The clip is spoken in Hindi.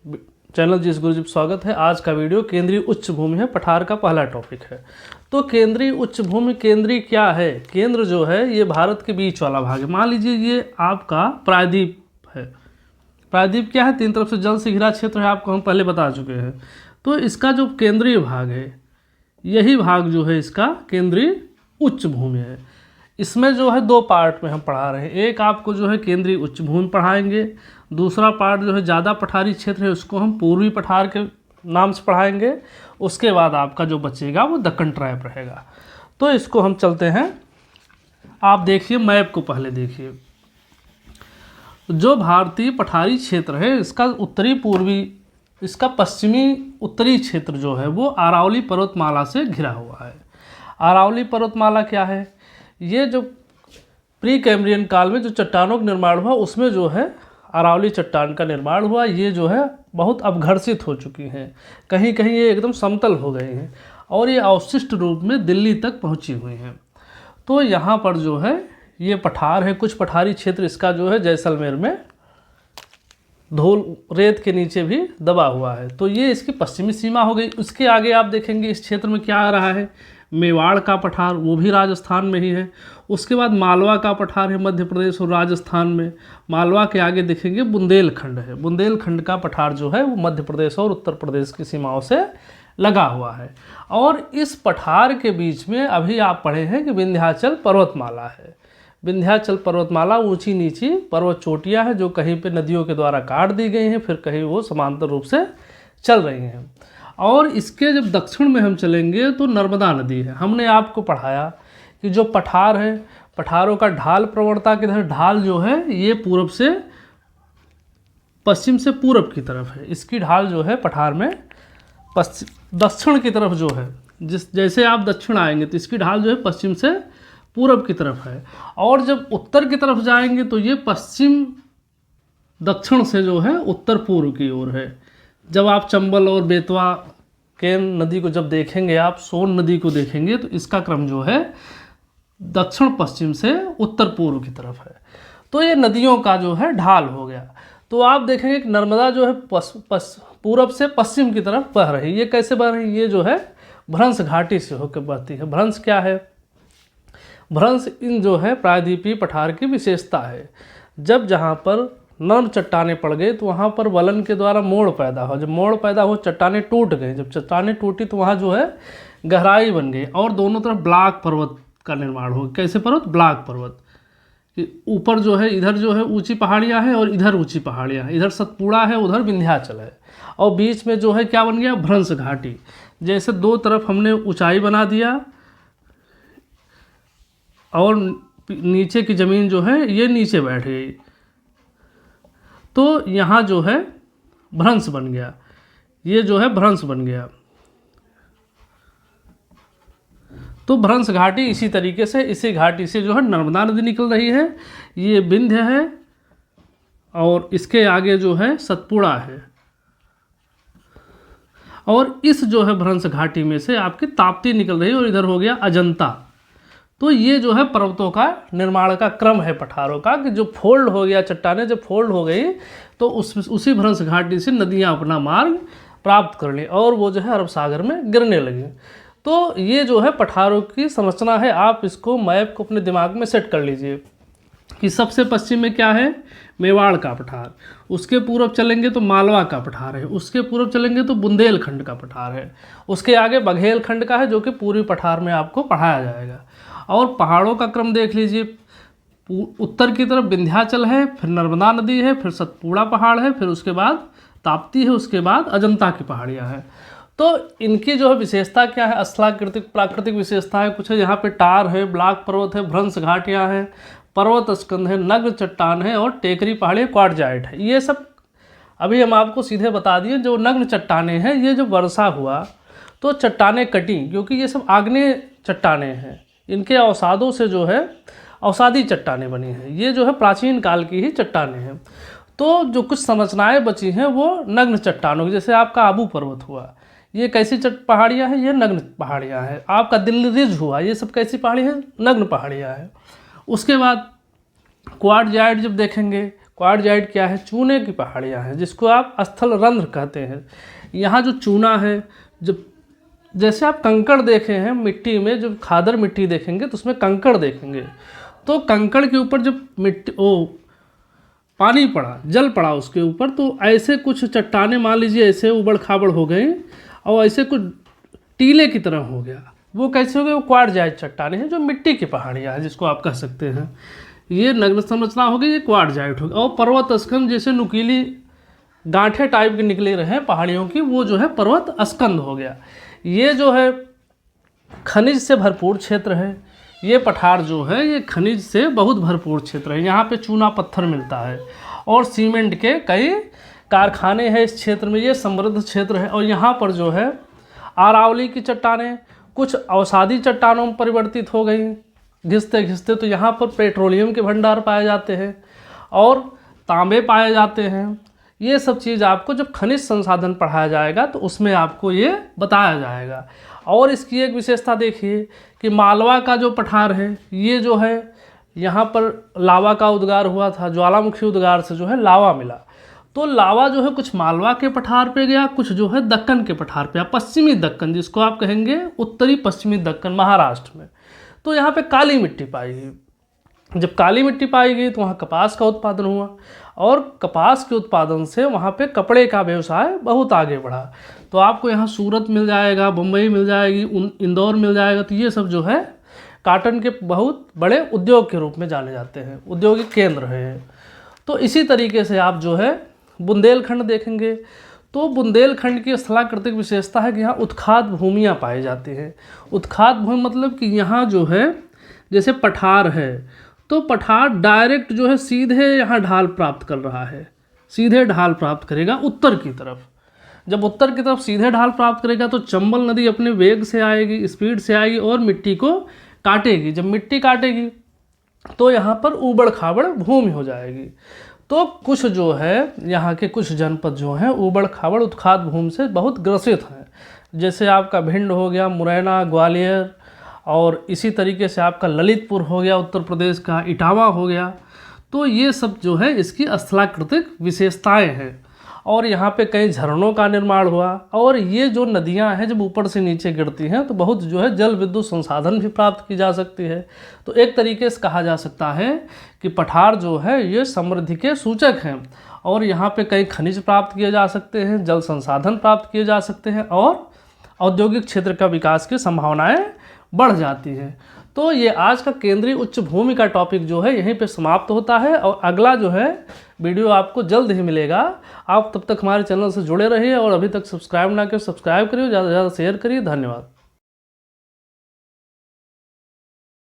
चैनल जिस गुरुजी स्वागत है। आज का वीडियो केंद्रीय उच्च भूमि है, पठार का पहला टॉपिक है। तो केंद्रीय उच्च भूमि, केंद्रीय क्या है? केंद्र जो है ये भारत के बीच वाला भाग है। मान लीजिए ये आपका प्रायद्वीप है। प्रायद्वीप क्या है? तीन तरफ से जल से घिरा क्षेत्र है, आपको हम पहले बता चुके हैं। तो इसका जो केंद्रीय भाग है, यही भाग जो है इसका केंद्रीय उच्च भूमि है। इसमें जो है दो पार्ट में हम पढ़ा रहे हैं। एक आपको जो है केंद्रीय उच्च भूमि पढ़ाएंगे, दूसरा पार्ट जो है ज़्यादा पठारी क्षेत्र है उसको हम पूर्वी पठार के नाम से पढ़ाएंगे। उसके बाद आपका जो बचेगा वो दक्कन ट्राइब रहेगा। तो इसको हम चलते हैं, आप देखिए मैप को पहले देखिए। जो भारतीय पठारी क्षेत्र है इसका उत्तरी पूर्वी, इसका पश्चिमी उत्तरी क्षेत्र जो है वो अरावली पर्वतमाला से घिरा हुआ है। अरावली पर्वतमाला क्या है? ये जो प्री कैम्ब्रियन काल में जो चट्टानों का निर्माण हुआ उसमें जो है अरावली चट्टान का निर्माण हुआ। ये जो है बहुत अपघर्षित हो चुकी हैं, कहीं कहीं ये एकदम समतल हो गए हैं और ये अवशिष्ट रूप में दिल्ली तक पहुंची हुई हैं। तो यहाँ पर जो है ये पठार है। कुछ पठारी क्षेत्र इसका जो है जैसलमेर में धूल रेत के नीचे भी दबा हुआ है। तो ये इसकी पश्चिमी सीमा हो गई। उसके आगे आप देखेंगे इस क्षेत्र में क्या आ रहा है, मेवाड़ का पठार, वो भी राजस्थान में ही है। उसके बाद मालवा का पठार है मध्य प्रदेश और राजस्थान में। मालवा के आगे देखेंगे बुंदेलखंड है। बुंदेलखंड का पठार जो है वो मध्य प्रदेश और उत्तर प्रदेश की सीमाओं से लगा हुआ है। और इस पठार के बीच में अभी आप पढ़े हैं कि विंध्याचल पर्वतमाला है। विंध्याचल पर्वतमाला ऊंची नीची पर्वत चोटियाँ हैं जो कहीं पे नदियों के द्वारा काट दी गई हैं, फिर कहीं वो समांतर रूप से चल रही हैं। और इसके जब दक्षिण में हम चलेंगे तो नर्मदा नदी है। हमने आपको पढ़ाया कि जो पठार है, पठारों का ढाल प्रवणता के तरह, ढाल जो है ये पूर्व से पश्चिम से पूरब की तरफ है। इसकी ढाल जो है पठार में दक्षिण की तरफ जो है, जैसे आप दक्षिण आएंगे तो इसकी ढाल जो है पश्चिम से पूरब की तरफ है। और जब उत्तर की तरफ जाएंगे तो ये पश्चिम दक्षिण से जो है उत्तर पूर्व की ओर है। जब आप चंबल और बेतवा केन नदी को जब देखेंगे, आप सोन नदी को देखेंगे तो इसका क्रम जो है दक्षिण पश्चिम से उत्तर पूर्व की तरफ है। तो ये नदियों का जो है ढाल हो गया। तो आप देखेंगे कि नर्मदा जो है पूरब से पश्चिम की तरफ बह रही है। ये कैसे बह रही है? ये जो है भ्रंश घाटी से होकर बहती है। भ्रंश क्या है? भ्रंश इन जो है प्रायद्वीपीय पठार की विशेषता है। जब जहाँ पर नर्म चट्टानें पड़ गई तो वहाँ पर वलन के द्वारा मोड़ पैदा हो। जब मोड़ पैदा हो चट्टानें टूट गई। जब चट्टानें टूटी तो वहाँ जो है गहराई बन गई और दोनों तरफ ब्लॉक पर्वत का निर्माण हो। कैसे पर्वत? ब्लॉक पर्वत। ऊपर जो है इधर जो है ऊंची पहाड़ियाँ हैं और इधर ऊंची पहाड़ियाँ हैं। इधर सतपुड़ा है, उधर विंध्याचल है और बीच में जो है क्या बन गया? भ्रंश घाटी। जैसे दो तरफ हमने ऊंचाई बना दिया और नीचे की ज़मीन जो है ये नीचे बैठ गई, तो यहाँ जो है भ्रंश बन गया। ये जो है भ्रंश बन गया। तो भ्रंश घाटी इसी तरीके से, इसी घाटी से जो है नर्मदा नदी निकल रही है। ये विंध्य है और इसके आगे जो है सतपुड़ा है। और इस जो है भ्रंश घाटी में से आपकी ताप्ती निकल रही है और इधर हो गया अजंता। तो ये जो है पर्वतों का निर्माण का क्रम है पठारों का, कि जो फोल्ड हो गया, चट्टानें जब फोल्ड हो गई तो उसी भ्रंश घाटी से नदियाँ अपना मार्ग प्राप्त कर ली और वो जो है अरब सागर में गिरने लगी। तो ये जो है पठारों की संरचना है। आप इसको मैप को अपने दिमाग में सेट कर लीजिए कि सबसे पश्चिम में क्या है? मेवाड़ का पठार। उसके पूरब चलेंगे तो मालवा का पठार है। उसके पूरब चलेंगे तो बुंदेलखंड का पठार है। उसके आगे बघेलखंड का है जो कि पूर्वी पठार में आपको पढ़ाया जाएगा। और पहाड़ों का क्रम देख लीजिए। उत्तर की तरफ विंध्याचल है, फिर नर्मदा नदी है, फिर सतपुड़ा पहाड़ है, फिर उसके बाद ताप्ती है, उसके बाद अजंता की पहाड़ियाँ हैं। तो इनकी जो है विशेषता क्या है? स्थलाकृतिक प्राकृतिक विशेषताएं कुछ है। यहाँ पे टार है, ब्लॉक पर्वत है, भ्रंश घाटियाँ हैं, पर्वत स्कंध है, नग्न चट्टान है और टेकरी पहाड़ी क्वार्टजाइट है। ये सब अभी हम आपको सीधे बता दिए। जो नग्न चट्टानें हैं, ये जो वर्षा हुआ तो चट्टानें कटी, क्योंकि ये सब आग्नेय चट्टानें हैं। इनके अवसादों से जो है अवसादी चट्टानें बनी हैं। ये जो है प्राचीन काल की ही चट्टानें हैं। तो जो कुछ संरचनाएं बची हैं वो नग्न चट्टानों की, जैसे आपका आबू पर्वत हुआ, ये कैसी पहाड़ियाँ हैं? ये नग्न पहाड़ियाँ हैं। आपका दिल्ली रिज हुआ, ये सब कैसी पहाड़ी है? नग्न पहाड़ियाँ हैं। उसके बाद क्वार्टजाइट जब देखेंगे, क्वार्टजाइट क्या है? चूने की पहाड़ियाँ हैं, जिसको आप स्थल रंध्र कहते हैं। यहाँ जो चूना है, जब जैसे आप कंकड़ देखे हैं मिट्टी में, जब खादर मिट्टी देखेंगे तो उसमें कंकड़ देखेंगे, तो कंकड़ के ऊपर जब मिट्टी पानी पड़ा, जल पड़ा उसके ऊपर, तो ऐसे कुछ चट्टानें मान लीजिए ऐसे उबड़ खाबड़ हो गई और ऐसे कुछ टीले की तरह हो गया। वो कैसे हो गए? वो क्वार्टजाइट चट्टानें हैं, जो मिट्टी की पहाड़ियाँ हैं, जिसको आप कह सकते हैं। ये नग्न संरचना हो गई, ये क्वार्टजाइट हो गया। और पर्वत स्कंद जैसे नुकीली गांठे टाइप के निकले रहे पहाड़ियों की, वो जो है पर्वत स्कंद हो गया। ये जो है खनिज से भरपूर क्षेत्र है। ये पठार जो है ये खनिज से बहुत भरपूर क्षेत्र है। यहाँ पे चूना पत्थर मिलता है और सीमेंट के कई कारखाने हैं इस क्षेत्र में। ये समृद्ध क्षेत्र है। और यहाँ पर जो है अरावली की चट्टानें कुछ अवसादी चट्टानों में परिवर्तित हो गई घिसते घिसते, तो यहाँ पर पेट्रोलियम के भंडार पाए जाते हैं और तांबे पाए जाते हैं। ये सब चीज़ आपको जब खनिज संसाधन पढ़ाया जाएगा तो उसमें आपको ये बताया जाएगा। और इसकी एक विशेषता देखिए कि मालवा का जो पठार है, ये जो है यहाँ पर लावा का उद्गार हुआ था, ज्वालामुखी उद्गार से जो है लावा मिला। तो लावा जो है कुछ मालवा के पठार पे गया, कुछ जो है दक्कन के पठार पे, पश्चिमी दक्कन जिसको आप कहेंगे उत्तरी पश्चिमी दक्कन महाराष्ट्र में। तो यहाँ पे काली मिट्टी पाई गई। जब काली मिट्टी पाई गई तो वहाँ कपास का उत्पादन हुआ और कपास के उत्पादन से वहाँ पे कपड़े का व्यवसाय बहुत आगे बढ़ा। तो आपको यहाँ सूरत मिल जाएगा, बम्बई मिल जाएगी, इंदौर मिल जाएगा। तो ये सब जो है काटन के बहुत बड़े उद्योग के रूप में जाने जाते हैं, औद्योगिक केंद्र है। तो इसी तरीके से आप जो है बुंदेलखंड देखेंगे तो बुंदेलखंड की स्थलाकृतिक विशेषता है कि यहाँ उत्खात भूमियाँ पाई जाती हैं। उत्खात भूमि मतलब कि यहाँ जो है जैसे पठार है तो पठार डायरेक्ट जो है सीधे यहाँ ढाल प्राप्त कर रहा है, सीधे ढाल प्राप्त करेगा उत्तर की तरफ। जब उत्तर की तरफ सीधे ढाल प्राप्त करेगा तो चंबल नदी अपने वेग से आएगी, स्पीड से आएगी और मिट्टी को काटेगी। जब मिट्टी काटेगी तो यहाँ पर ऊबड़ खाबड़ भूमि हो जाएगी। तो कुछ जो है यहाँ के कुछ जनपद जो हैं ऊबड़ खाबड़ उत्खात भूमि से बहुत ग्रसित हैं। जैसे आपका भिंड हो गया, मुरैना, ग्वालियर, और इसी तरीके से आपका ललितपुर हो गया उत्तर प्रदेश का, इटावा हो गया। तो ये सब जो है इसकी स्थलाकृतिक विशेषताएं हैं। और यहाँ पे कई झरनों का निर्माण हुआ। और ये जो नदियाँ हैं जब ऊपर से नीचे गिरती हैं तो बहुत जो है जल विद्युत संसाधन भी प्राप्त की जा सकती है। तो एक तरीके से कहा जा सकता है कि पठार जो है ये समृद्धि के सूचक हैं। और यहाँ पे कई खनिज प्राप्त किए जा सकते हैं, जल संसाधन प्राप्त किए जा सकते हैं और औद्योगिक क्षेत्र का विकास की संभावनाएँ बढ़ जाती है। तो ये आज का केंद्रीय उच्च भूमि का टॉपिक जो है यहीं पे समाप्त होता है और अगला जो है वीडियो आपको जल्द ही मिलेगा। आप तब तक हमारे चैनल से जुड़े रहिए और अभी तक सब्सक्राइब ना करें सब्सक्राइब करिए, ज़्यादा से ज़्यादा शेयर करिए। धन्यवाद।